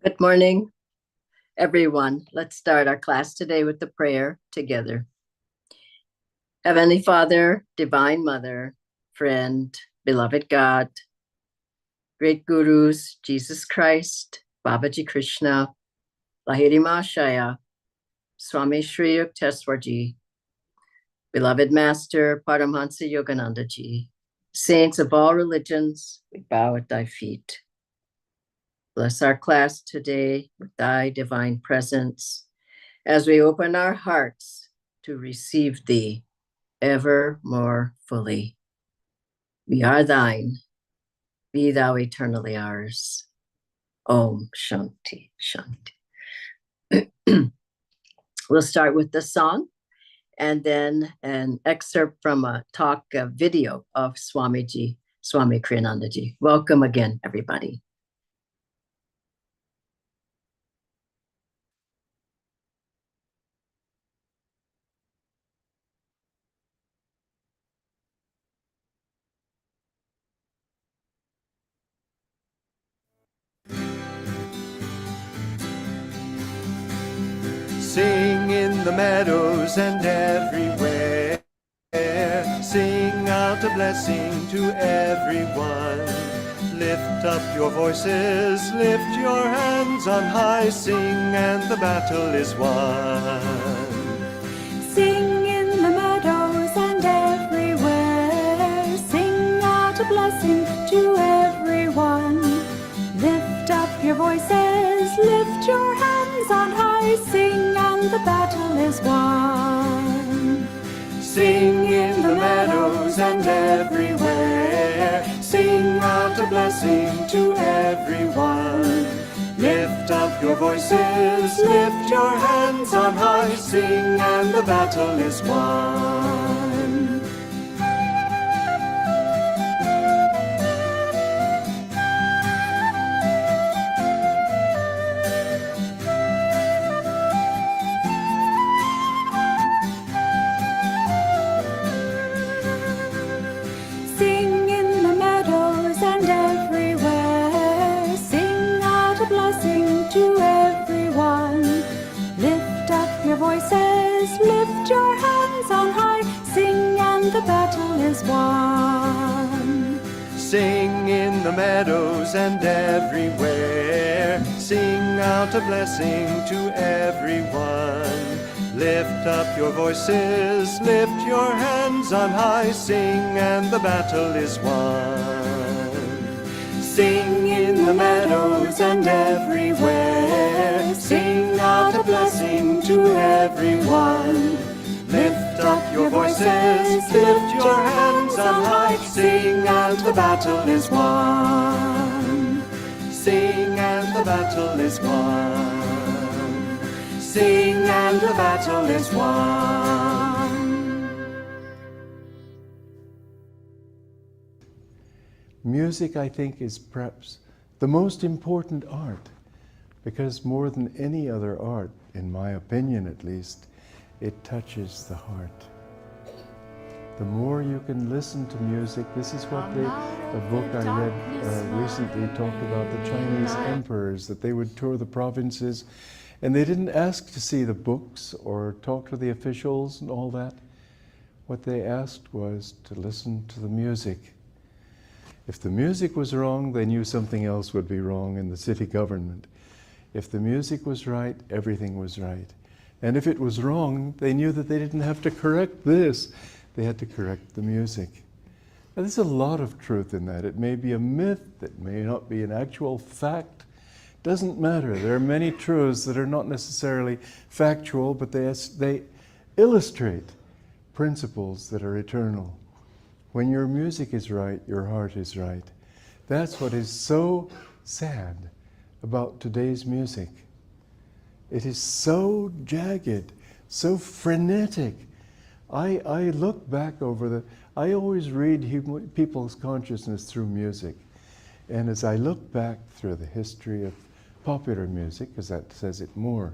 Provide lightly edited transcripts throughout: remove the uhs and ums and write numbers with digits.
Good morning, everyone. Let's start our class today with the prayer together. Heavenly Father, Divine Mother, friend, beloved God, great gurus, Jesus Christ, Babaji Krishna, Lahiri Mahashaya, Swami Shri Yukteswarji, beloved Master Paramhansa Yoganandaji, saints of all religions, we bow at thy feet. Bless our class today with thy divine presence as we open our hearts to receive thee ever more fully. We are thine, be thou eternally ours. Om Shanti Shanti. We'll start with the song and then an excerpt from a talk, a video of Swamiji, Swami Kriyanandaji. Welcome again, everybody. in the meadows and everywhere. Sing out a blessing to everyone. Lift up your voices, lift your hands on high, sing and the battle is won. Sing in the meadows and everywhere, sing out a blessing to everyone. Lift up your voices, lift your hands on high, sing and the battle is won. Sing in the meadows and everywhere, sing out a blessing to everyone. Lift up your voices, lift your hands on high, sing and the battle is won. Sing in the meadows and everywhere, sing out a blessing to everyone. Lift up your voices, lift your hands on high, sing and the battle is won. Sing in the meadows and everywhere, sing out a blessing to everyone. Lift up your voices, lift your hands on high, sing and the battle is won. Sing in the meadows and everywhere, sing out a blessing to everyone. Lift up your voices, lift your hands on high, sing and the battle is won. Sing and the battle is won. Sing and the battle is won. Music, I think, is perhaps the most important art, because more than any other art, in my opinion at least, it touches the heart. The more you can listen to music, this is what a book I read recently talked about the Chinese emperors, that they would tour the provinces and they didn't ask to see the books or talk to the officials and all that. What they asked was to listen to the music. If the music was wrong, they knew something else would be wrong in the city government. If the music was right, everything was right. And if it was wrong, they knew that they didn't have to correct this. They had to correct the music. Now, there's a lot of truth in that. It may be a myth, it may not be an actual fact. Doesn't matter. There are many truths that are not necessarily factual, but they illustrate principles that are eternal. When your music is right, your heart is right. That's what is so sad about today's music. It is so jagged, so frenetic. I look back over I always read people's consciousness through music. And as I look back through the history of popular music, because that says it more,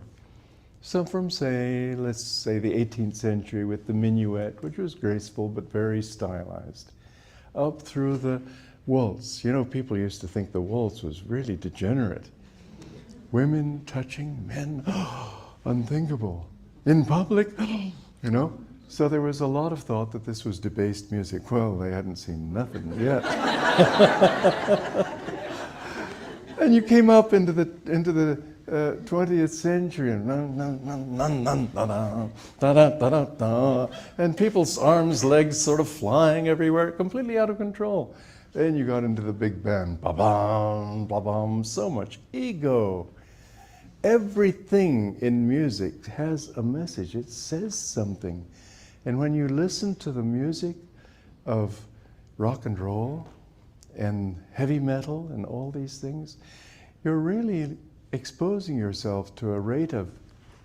so from let's say the 18th century with the minuet, which was graceful but very stylized, up through the waltz. You know, people used to think the waltz was really degenerate. Women touching men, unthinkable. In public, you know. So there was a lot of thought that this was debased music. Well, they hadn't seen nothing yet. And you came up into the 20th century, and people's arms, legs sort of flying everywhere, completely out of control. Then you got into the big band, ba-bam, ba-bam, so much ego. Everything in music has a message, it says something. And when you listen to the music of rock and roll and heavy metal and all these things, you're really exposing yourself to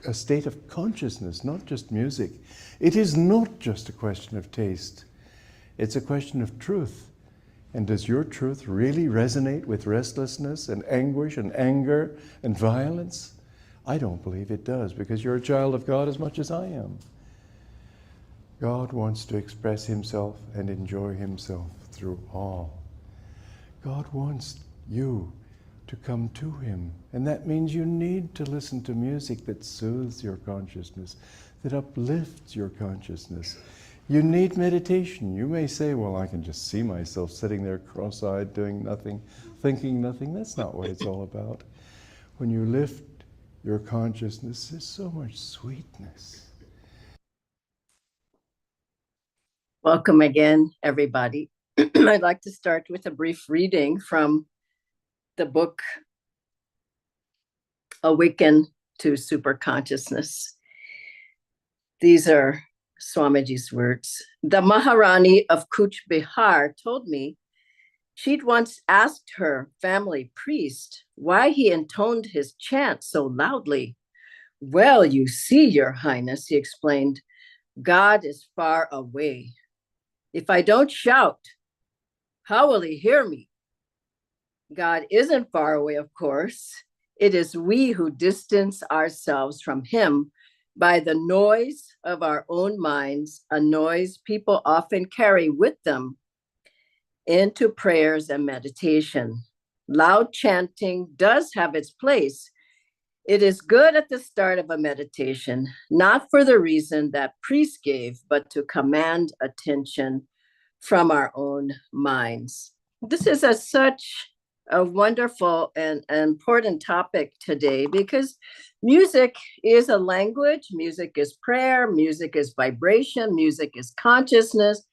a state of consciousness, not just music. It is not just a question of taste. It's a question of truth. And does your truth really resonate with restlessness and anguish and anger and violence? I don't believe it does, because you're a child of God as much as I am. God wants to express himself and enjoy himself through all. God wants you to come to him. And that means you need to listen to music that soothes your consciousness, that uplifts your consciousness. You need meditation. You may say, well, I can just see myself sitting there cross-eyed, doing nothing, thinking nothing. That's not what it's all about. When you lift your consciousness, there's so much sweetness. Welcome again, everybody. I'd like to start with a brief reading from the book Awaken to Superconsciousness. These are Swamiji's words. The Maharani of Kuch Bihar told me she'd once asked her family priest why he intoned his chant so loudly. Well, you see, Your Highness, he explained, God is far away. If I don't shout, how will he hear me? God isn't far away, of course. It is we who distance ourselves from him by the noise of our own minds, a noise people often carry with them into prayers and meditation. Loud chanting does have its place. It is good at the start of a meditation, not for the reason that priest gave, but to command attention from our own minds. This is such a wonderful and important topic today because music is a language, music is prayer, music is vibration, music is consciousness.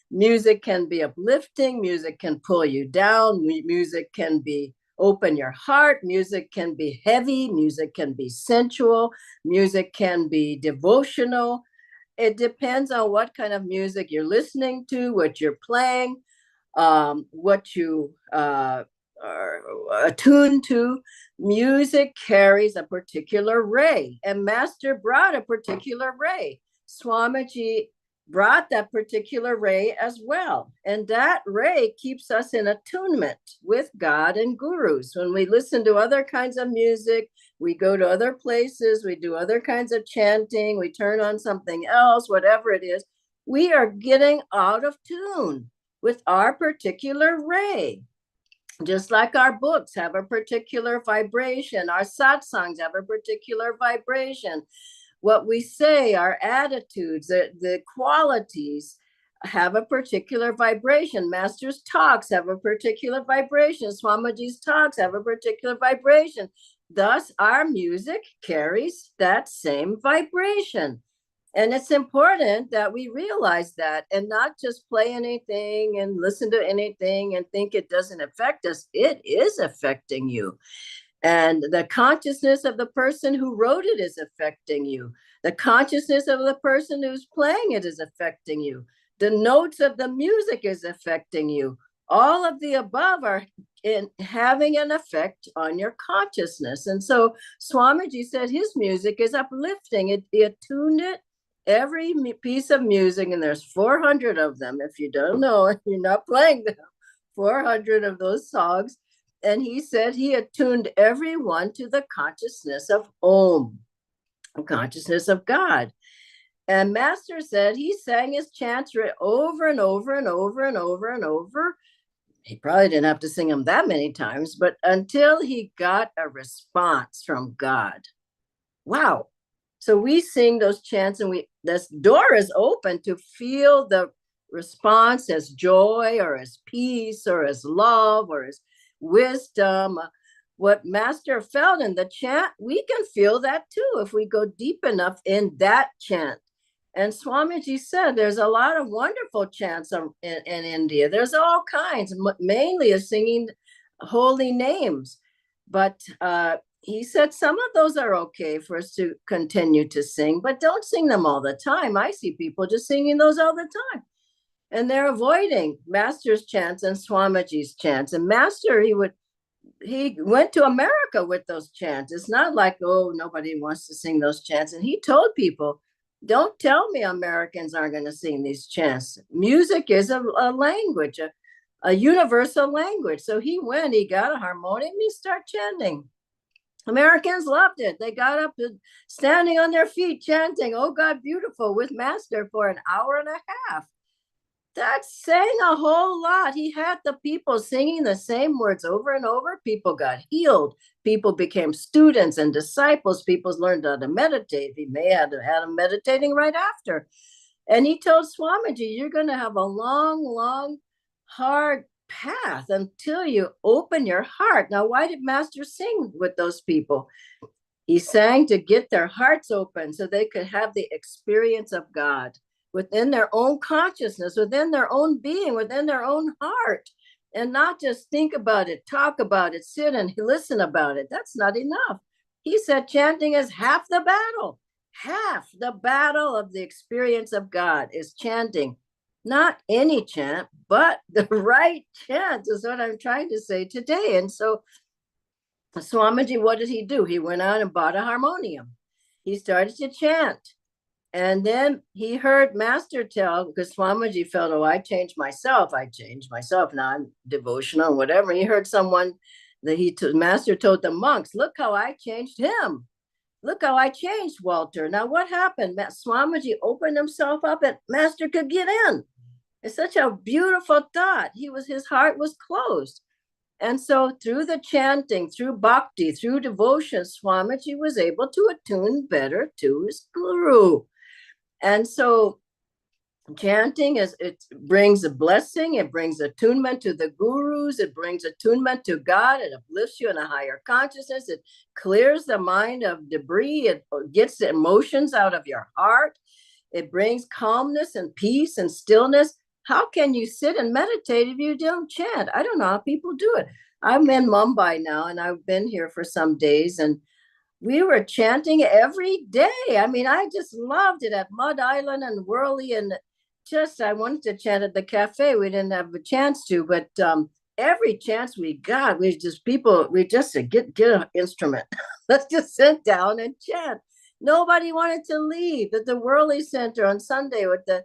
Music can be uplifting, music can pull you down, music can be open your heart, music can be heavy, music can be sensual, music can be devotional. It depends on what kind of music you're listening to, what you're playing, what you are attuned to. Music carries a particular ray, and Master brought a particular ray. Swamiji brought that particular ray as well. And that ray keeps us in attunement with God and gurus. When we listen to other kinds of music, we go to other places, we do other kinds of chanting, we turn on something else, whatever it is, we are getting out of tune with our particular ray. Just like our books have a particular vibration, our satsangs have a particular vibration. What we say, our attitudes, the qualities have a particular vibration. Master's talks have a particular vibration. Swamiji's talks have a particular vibration. Thus, our music carries that same vibration. And it's important that we realize that and not just play anything and listen to anything and think it doesn't affect us. It is affecting you. And the consciousness of the person who wrote it is affecting you. The consciousness of the person who's playing it is affecting you. The notes of the music is affecting you. All of the above are having an effect on your consciousness. And so Swamiji said his music is uplifting. He attuned it. Every piece of music, and there's 400 of them. If you don't know, you're not playing them. 400 of those songs. And he said he attuned everyone to the consciousness of Om, the consciousness of God. And Master said he sang his chants over and over and over and over and over. He probably didn't have to sing them that many times, but until he got a response from God. Wow. So we sing those chants and this door is open to feel the response as joy or as peace or as love or as wisdom. What Master felt in the chant, we can feel that too if we go deep enough in that chant. And Swamiji said there's a lot of wonderful chants in India. There's all kinds, mainly of singing holy names. But he said some of those are okay for us to continue to sing, but don't sing them all the time. I see people just singing those all the time. And they're avoiding Master's chants and Swamiji's chants. And Master, he went to America with those chants. It's not like, oh, nobody wants to sing those chants. And he told people, don't tell me Americans aren't going to sing these chants. Music is a language, a universal language. So he got a harmonium, he started chanting. Americans loved it. They got up standing on their feet chanting, "Oh God, beautiful," with Master for an hour and a half. That's saying a whole lot. He had the people singing the same words over and over. People got healed. People became students and disciples. People learned how to meditate. He may have had them meditating right after. And he told Swamiji, you're going to have a long, long, hard path until you open your heart. Now, why did Master sing with those people? He sang to get their hearts open so they could have the experience of God within their own consciousness, within their own being, within their own heart, and not just think about it, talk about it, sit and listen about it. That's not enough. He said chanting is half the battle. Half the battle of the experience of God is chanting. Not any chant, but the right chant is what I'm trying to say today. And so Swamiji, what did he do? He went out and bought a harmonium. He started to chant. And then he heard Master tell, because Swamiji felt, oh, I changed myself. Now I'm devotional and whatever. He heard someone that Master told the monks, look how I changed him. Look how I changed Walter. Now what happened? Swamiji opened himself up and Master could get in. It's such a beautiful thought. His heart was closed. And so through the chanting, through bhakti, through devotion, Swamiji was able to attune better to his guru. And so chanting it brings a blessing, it brings attunement to the gurus, it brings attunement to God, it uplifts you in a higher consciousness, it clears the mind of debris, it gets the emotions out of your heart, it brings calmness and peace and stillness. How can you sit and meditate if you don't chant? I don't know how people do it. I'm in Mumbai now, and I've been here for some days, and we were chanting every day. I mean, I just loved it at Mud Island and Whirly, and I wanted to chant at the cafe. We didn't have a chance to, but every chance we got, we just said, get an instrument. Let's just sit down and chant. Nobody wanted to leave at the Whirly Center on Sunday with the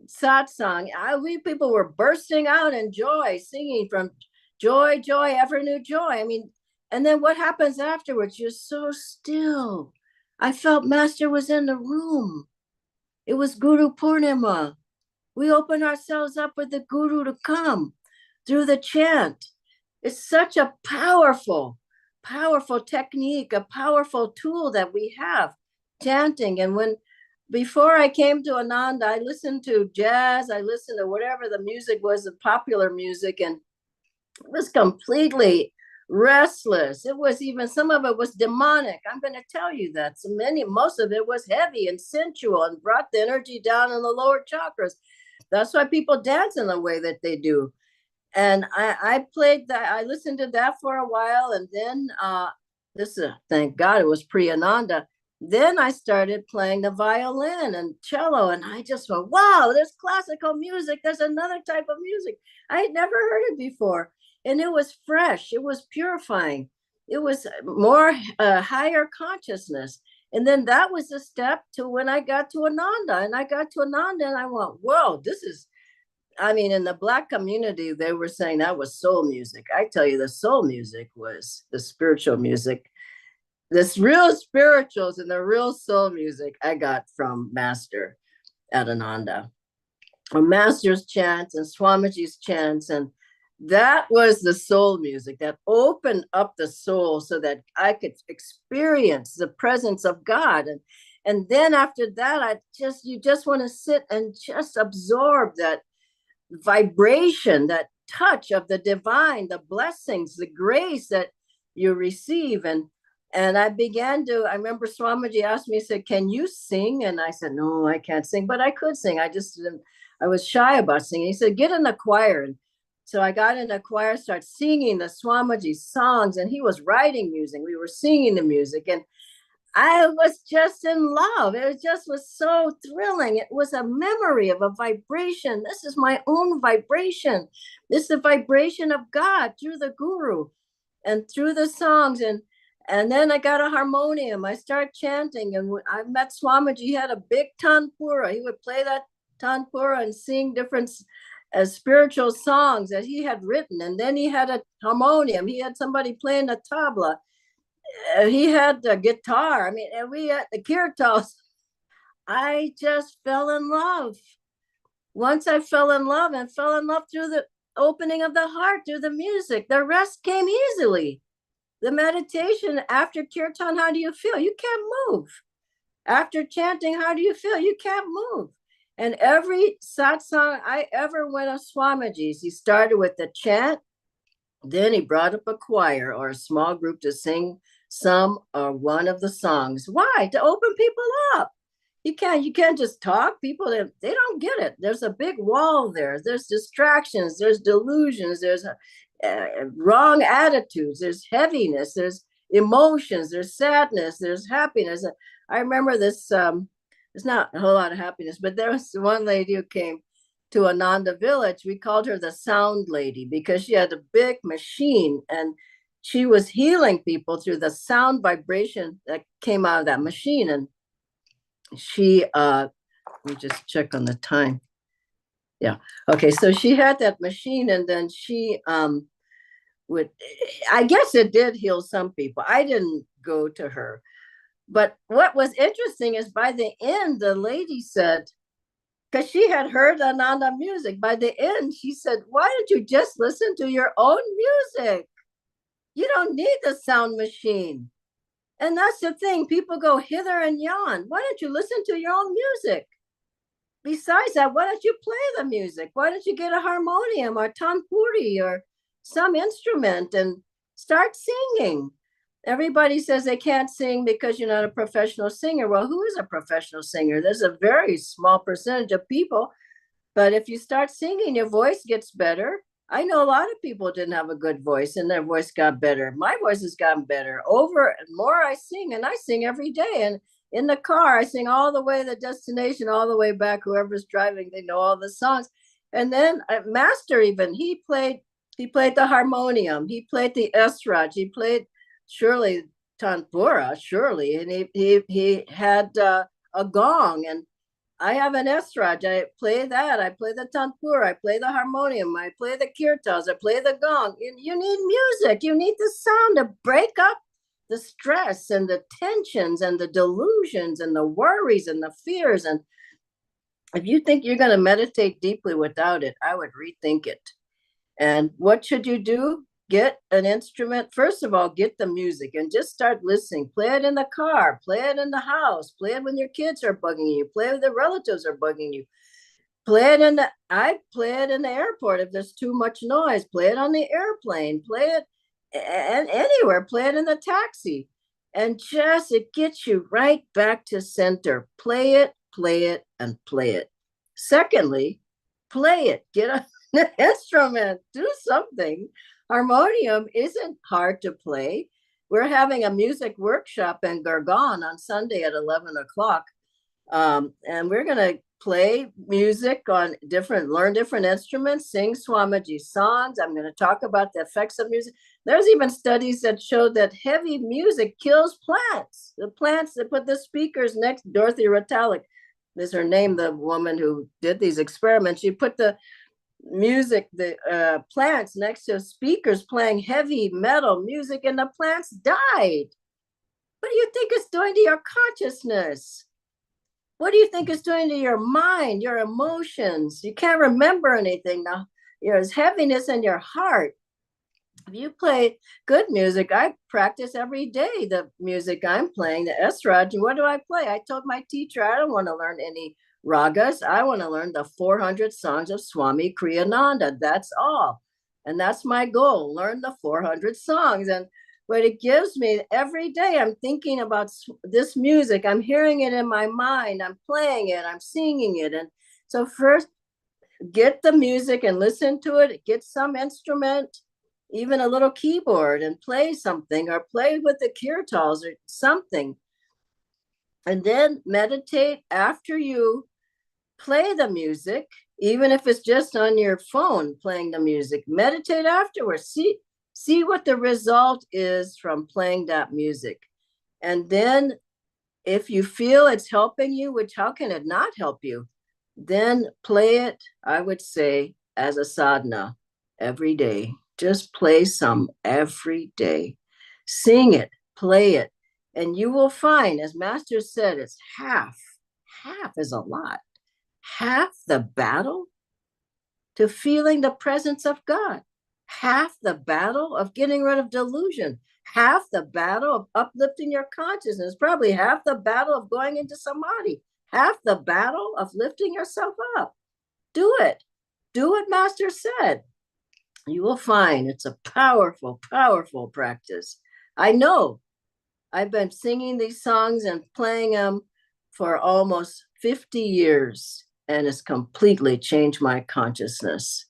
satsang. We people were bursting out in joy, singing from joy, joy, ever new joy. I mean, and then what happens afterwards? You're so still. I felt Master was in the room. It was Guru Purnima. We open ourselves up with the Guru to come through the chant. It's such a powerful, powerful technique, a powerful tool that we have, chanting. And before I came to Ananda, I listened to jazz, I listened to whatever the music was, the popular music, and it was completely restless. It was even, some of it was demonic. I'm going to tell you that. Most of it was heavy and sensual and brought the energy down in the lower chakras. That's why people dance in the way that they do. And I played that, I listened to that for a while. And then thank God it was pre-Ananda. Then I started playing the violin and cello, and I just went, wow, there's classical music. There's another type of music. I had never heard it before. And it was fresh. It was purifying. It was more higher consciousness. And then that was the step to when I got to Ananda. And I got to Ananda and I went, whoa, in the Black community, they were saying that was soul music. I tell you, the soul music was the spiritual music. This real spirituals and the real soul music I got from Master at Ananda. Master's chants and Swamiji's chants, and that was the soul music that opened up the soul so that I could experience the presence of God. And then after that, you just want to sit and just absorb that vibration, that touch of the divine, the blessings, the grace that you receive. And I remember Swamiji asked me, he said, can you sing? And I said, no, I can't sing, but I could sing. I was shy about singing. He said, get in a choir. And so I got in a choir, started singing the Swamiji songs, and he was writing music. We were singing the music, and I was just in love. It was so thrilling. It was a memory of a vibration. This is my own vibration. This is the vibration of God through the Guru and through the songs. And then I got a harmonium. I started chanting, and I met Swamiji. He had a big tanpura. He would play that tanpura and sing different spiritual songs that he had written. And then he had a harmonium. He had somebody playing the tabla. He had the guitar. And we had the kirtals. I just fell in love. Once I fell in love through the opening of the heart, through the music. The rest came easily. The meditation after kirtan, how do you feel? You can't move. After chanting, how do you feel? You can't move. And every satsang I ever went of Swamiji's, he started with the chant, then he brought up a choir or a small group to sing some or one of the songs. Why? To open people up. You can't just talk. People, they don't get it. There's a big wall there. There's distractions, there's delusions, there's wrong attitudes, there's heaviness, there's emotions, there's sadness, there's happiness. I remember this, there's not a whole lot of happiness, but there was one lady who came to Ananda village. We called her the sound lady because she had a big machine and she was healing people through the sound vibration that came out of that machine. And she, let me just check on the time. Yeah. Okay. So she had that machine and then she would, I guess it did heal some people. I didn't go to her. But what was interesting is by the end, the lady said, because she had heard Ananda music, by the end, she said, why don't you just listen to your own music? You don't need the sound machine. And that's the thing. People go hither and yon. Why don't you listen to your own music? Besides that, why don't you play the music? Why don't you get a harmonium or tanpuri or some instrument and start singing? Everybody says they can't sing because you're not a professional singer. Well, who is a professional singer? There's a very small percentage of people. But if you start singing, your voice gets better. I know a lot of people didn't have a good voice and their voice got better. My voice has gotten better. Over and more I sing, and I sing every day. And in the car, I sing all the way to the destination, all the way back. Whoever's driving, they know all the songs. And then Master even, he played the harmonium. He played the esraj. He played surely tanpura, surely. And he had a gong, and I have an esraj. I play that. I play the tanpura. I play the harmonium. I play the kirtans. I play the gong. You need music. You need the sound to break up the stress and the tensions and the delusions and the worries and the fears. And if you think you're going to meditate deeply without it, I would rethink it. And what should you do? Get an instrument. First of all, get the music and just start listening. Play it in the car, play it in the house, play it when your kids are bugging you, play it when the relatives are bugging you. I play it in the airport if there's too much noise. Play it on the airplane, play it and anywhere, play it in the taxi. And just it gets you right back to center. Play it, and play it. Secondly, play it. Get an instrument, do something. Harmonium isn't hard to play. We're having a music workshop in Gurgaon on Sunday at 11 o'clock. And we're going to play music on learn different instruments, sing Swamiji songs. I'm going to talk about the effects of music. There's even studies that show that heavy music kills plants. The plants that put the speakers next, Dorothy Ritalik is her name, the woman who did these experiments. She put the music, the plants next to speakers playing heavy metal music, and the plants died. What do you think it's doing to your consciousness? What do you think it's doing to your mind, your emotions? You can't remember anything now. There's heaviness in your heart. If you play good music, I practice every day the music I'm playing, the esraj. And what do I play? I told my teacher I don't want to learn any ragas. I want to learn the 400 songs of Swami Kriyananda. That's all. And that's my goal, learn the 400 songs. And what it gives me every day, I'm thinking about this music. I'm hearing it in my mind. I'm playing it. I'm singing it. And so first, get the music and listen to it. Get some instrument, even a little keyboard, and play something, or play with the kirtals or something. And then meditate after you play the music, even if it's just on your phone playing the music. Meditate afterwards. See what the result is from playing that music. And then if you feel it's helping you, which how can it not help you? Then play it, I would say, as a sadhana every day. Just play some every day. Sing it, play it. And you will find, as Master said, it's half. Half is a lot. half the battle to feeling the presence of God, half the battle of getting rid of delusion, half the battle of uplifting your consciousness, probably half the battle of going into samadhi, half the battle of lifting yourself up. Do it. Do what Master said. You will find it's a powerful, powerful practice. I know I've been singing these songs and playing them for almost 50 years, and it's completely changed my consciousness.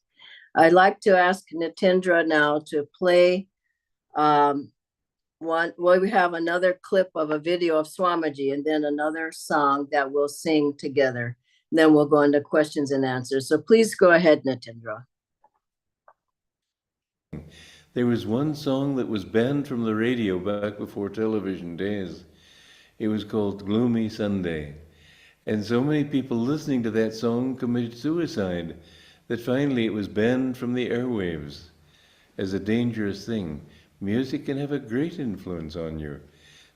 I'd like to ask Nitendra now to play we have another clip of a video of Swamiji and then another song that we'll sing together. And then we'll go into questions and answers. So please go ahead, Nitendra. There was one song that was banned from the radio back before television days. It was called Gloomy Sunday. And so many people listening to that song committed suicide that finally it was banned from the airwaves as a dangerous thing. Music can have a great influence on you.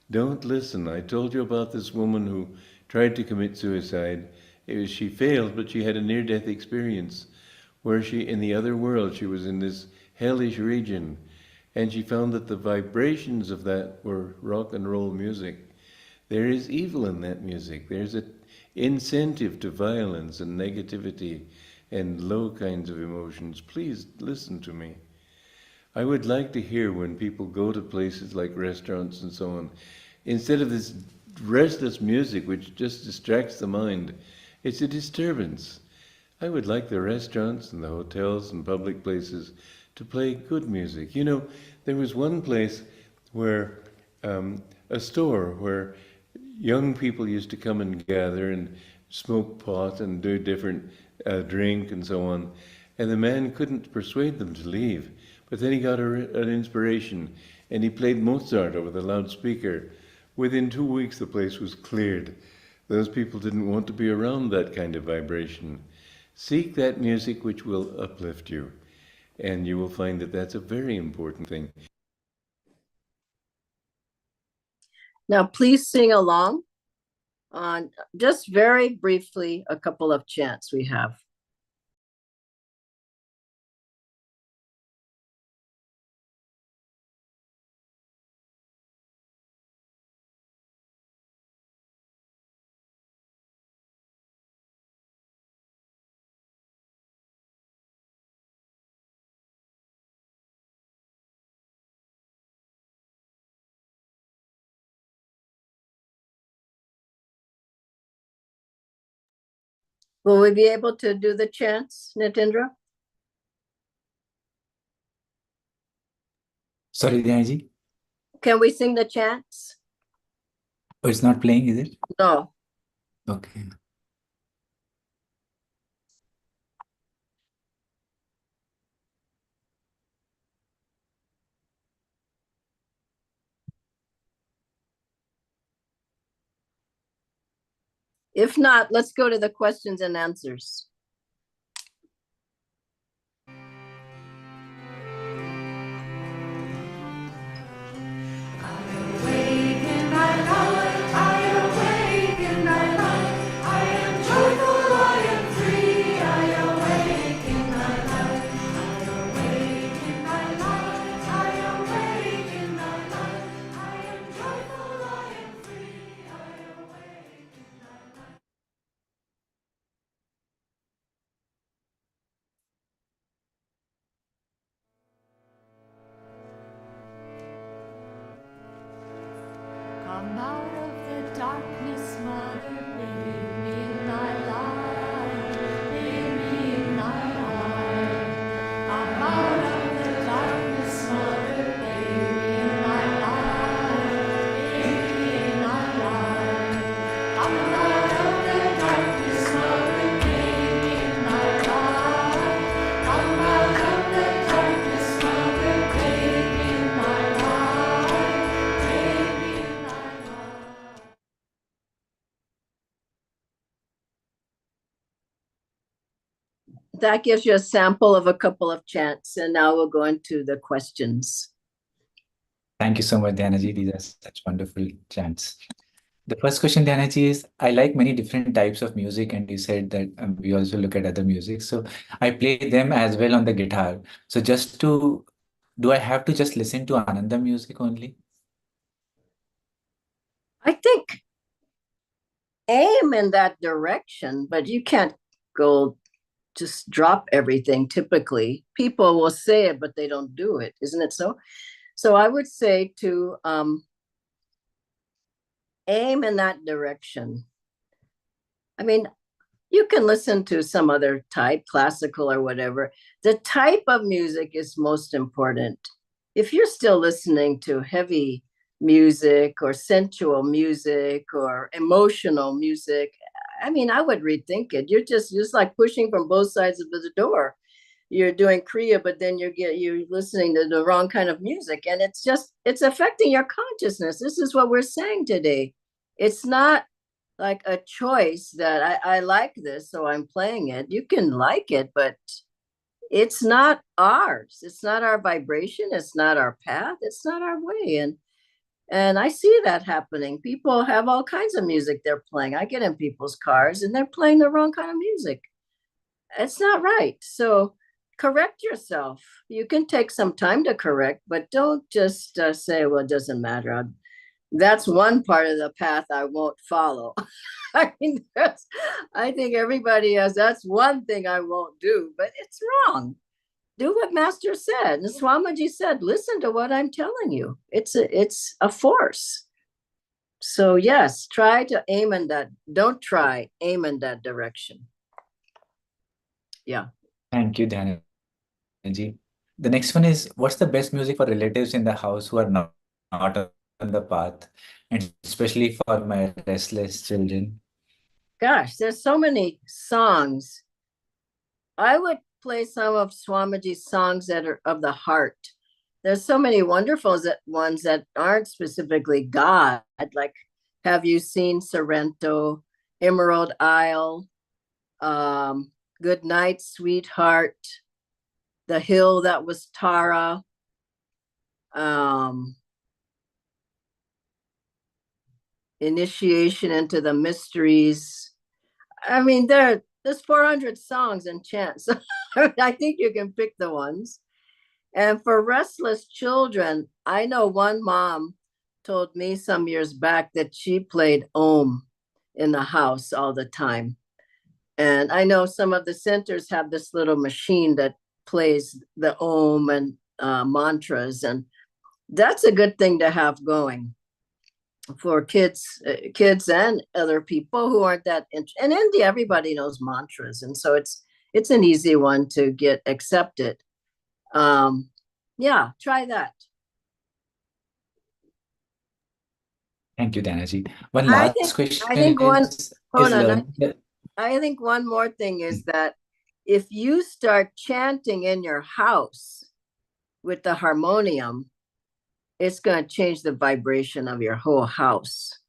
Don't listen. I told you about this woman who tried to commit suicide. She failed, but she had a near-death experience where in the other world, she was in this hellish region, and she found that the vibrations of that were rock and roll music. There is evil in that music. There's an incentive to violence and negativity and low kinds of emotions. Please listen to me. I would like to hear when people go to places like restaurants and so on, instead of this restless music which just distracts the mind, it's a disturbance. I would like the restaurants and the hotels and public places to play good music. You know, there was one place where, a store where young people used to come and gather and smoke pot and do different drink and so on, and the man couldn't persuade them to leave. But then he got an inspiration, and he played Mozart over the loudspeaker. Within 2 weeks, the place was cleared. Those people didn't want to be around that kind of vibration. Seek that music which will uplift you, and you will find that that's a very important thing. Now, please sing along on just very briefly a couple of chants we have. Will we be able to do the chants, Nitendra? Sorry, Dhyanaji. Can we sing the chants? Oh, it's not playing, is it? No. Okay. If not, let's go to the questions and answers. Come out of the darkness, Mother, lead me in thy light, lead me in thy light. Come out of the darkness, Mother, lead me in thy light, lead me in thy light. Come out of the darkness, Mother, lead me in thy light. Come out of the darkness, Mother, lead me in thy light, lead me in thy light. That gives you a sample of a couple of chants, and now we'll go into the questions. Thank you so much, Dhyanaji. These are such wonderful chants. The first question, Dhyanaji, is I like many different types of music, and you said that we also look at other music. So I play them as well on the guitar. So do I have to just listen to Ananda music only? I think aim in that direction, but you can't go just drop everything. Typically, people will say it, but they don't do it. Isn't it so? So I would say to aim in that direction. I mean, you can listen to some other type, classical or whatever. The type of music is most important. If you're still listening to heavy music or sensual music or emotional music, I mean, I would rethink it. You're just like pushing from both sides of the door. You're doing Kriya, but then you're listening to the wrong kind of music, and it's affecting your consciousness. This is what we're saying today. It's not like a choice that I like this, so I'm playing it. You can like it, but it's not ours. It's not our vibration. It's not our path. It's not our way. And I see that happening. People have all kinds of music they're playing. I get in people's cars and they're playing the wrong kind of music. It's not right. So correct yourself. You can take some time to correct, but don't just say, well, it doesn't matter. That's one part of the path I won't follow. I mean, I think everybody has, that's one thing I won't do, but it's wrong. Do what Master said. And Swamiji said, listen to what I'm telling you. It's a force. So yes, try to aim in that. Don't try, aim in that direction. Yeah. Thank you, Dhyanaji. The next one is, what's the best music for relatives in the house who are not on the path, and especially for my restless children? Gosh, there's so many songs. I would play some of Swamiji's songs that are of the heart. There's so many wonderful ones that aren't specifically God, like Have You Seen Sorrento, Emerald Isle, Good Night, Sweetheart, The Hill That Was Tara, Initiation into the Mysteries. I mean, there's 400 songs and chants. I think you can pick the ones. And for restless children, I know one mom told me some years back that she played Om in the house all the time. And I know some of the centers have this little machine that plays the Om and mantras, and that's a good thing to have going for kids and other people who aren't that in India. Everybody knows mantras, and so it's an easy one to get accepted. Yeah, try that. Thank you, Dhyanaji. One I last think question I think one is hold on. learning the. I think one more thing is that if you start chanting in your house with the harmonium, it's going to change the vibration of your whole house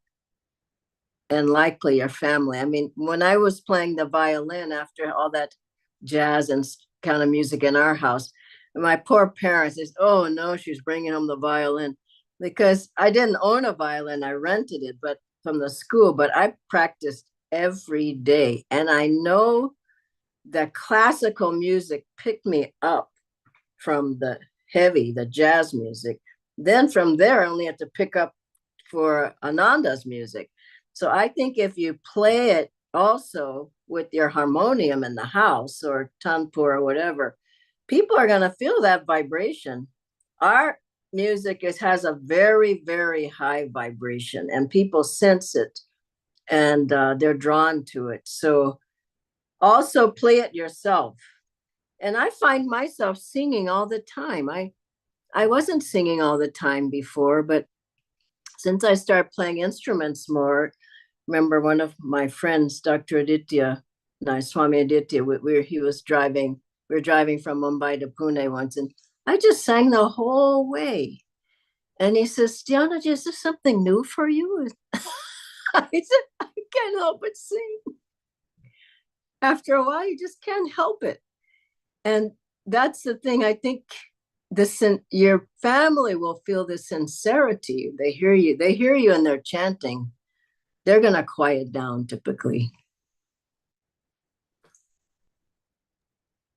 and likely your family. I mean, when I was playing the violin after all that jazz and kind of music in our house, my poor parents said, oh no, she's bringing home the violin, because I didn't own a violin. I rented it, but from the school, but I practiced every day. And I know that classical music picked me up from the jazz music. Then from there, I only had to pick up for Ananda's music. So I think if you play it also with your harmonium in the house or tanpur or whatever, people are going to feel that vibration. Our music has a very, very high vibration, and people sense it, and they're drawn to it. So also play it yourself. And I find myself singing all the time. I wasn't singing all the time before, but since I started playing instruments more, remember one of my friends, Dr. Aditya, Nayaswami Aditya, we were driving from Mumbai to Pune once, and I just sang the whole way. And he says, Dhyana, is this something new for you? I said, I can't help but sing. After a while, you just can't help it. And that's the thing. I think your family will feel the sincerity. They hear you and they're chanting. they're going to quiet down typically.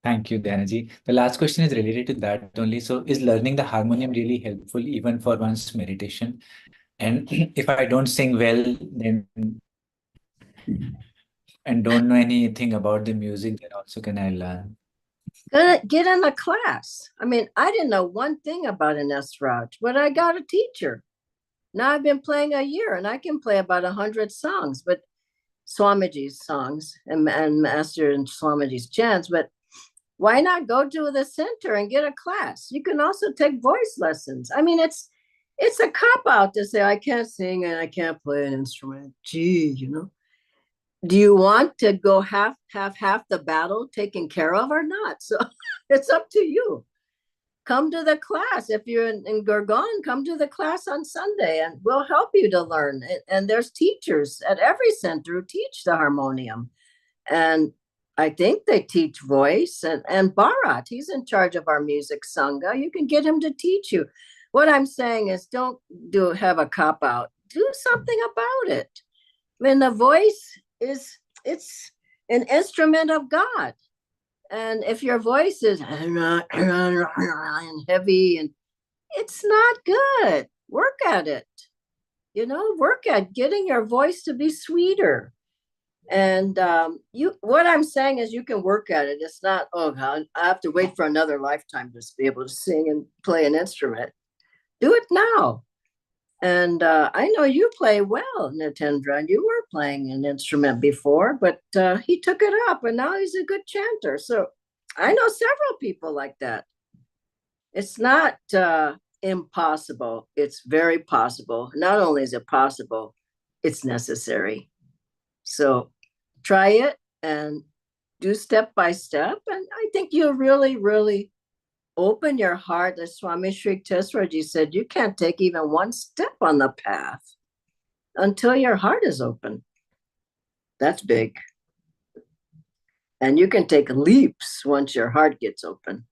Thank you, Dhyanaji. The last question is related to that only. So, is learning the harmonium really helpful even for one's meditation? And if I don't sing well, then and don't know anything about the music, then also can I learn? Get in a class. I mean, I didn't know one thing about an esraj, but I got a teacher. Now I've been playing a year and I can play about 100 songs, but Swamiji's songs and Master and Swamiji's chants. But why not go to the center and get a class? You can also take voice lessons. I mean, it's a cop out to say I can't sing and I can't play an instrument. Gee, you know. Do you want to go have half the battle taken care of or not? So it's up to you. Come to the class. If you're in Gurgaon, come to the class on Sunday and we'll help you to learn. And there's teachers at every center who teach the harmonium. And I think they teach voice. And Bharat, he's in charge of our music sangha. You can get him to teach you. What I'm saying is don't have a cop out. Do something about it. I mean, the voice it's an instrument of God. And if your voice is and heavy and it's not good, work at it. Work at getting your voice to be sweeter. And what I'm saying is you can work at it. It's not, oh God, I have to wait for another lifetime to be able to sing and play an instrument. Do it now. And I know you play well, Natendra, and you were playing an instrument before, but he took it up and now he's a good chanter. So I know several people like that. It's not impossible. It's very possible. Not only is it possible, it's necessary. So try it and do step by step. And I think you'll really, really open your heart. As Swami Sri Tesraji said, you can't take even one step on the path until your heart is open. That's big. And you can take leaps once your heart gets open.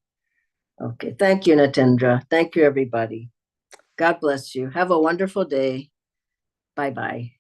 Okay. Thank you, Natendra. Thank you, everybody. God bless you. Have a wonderful day. Bye-bye.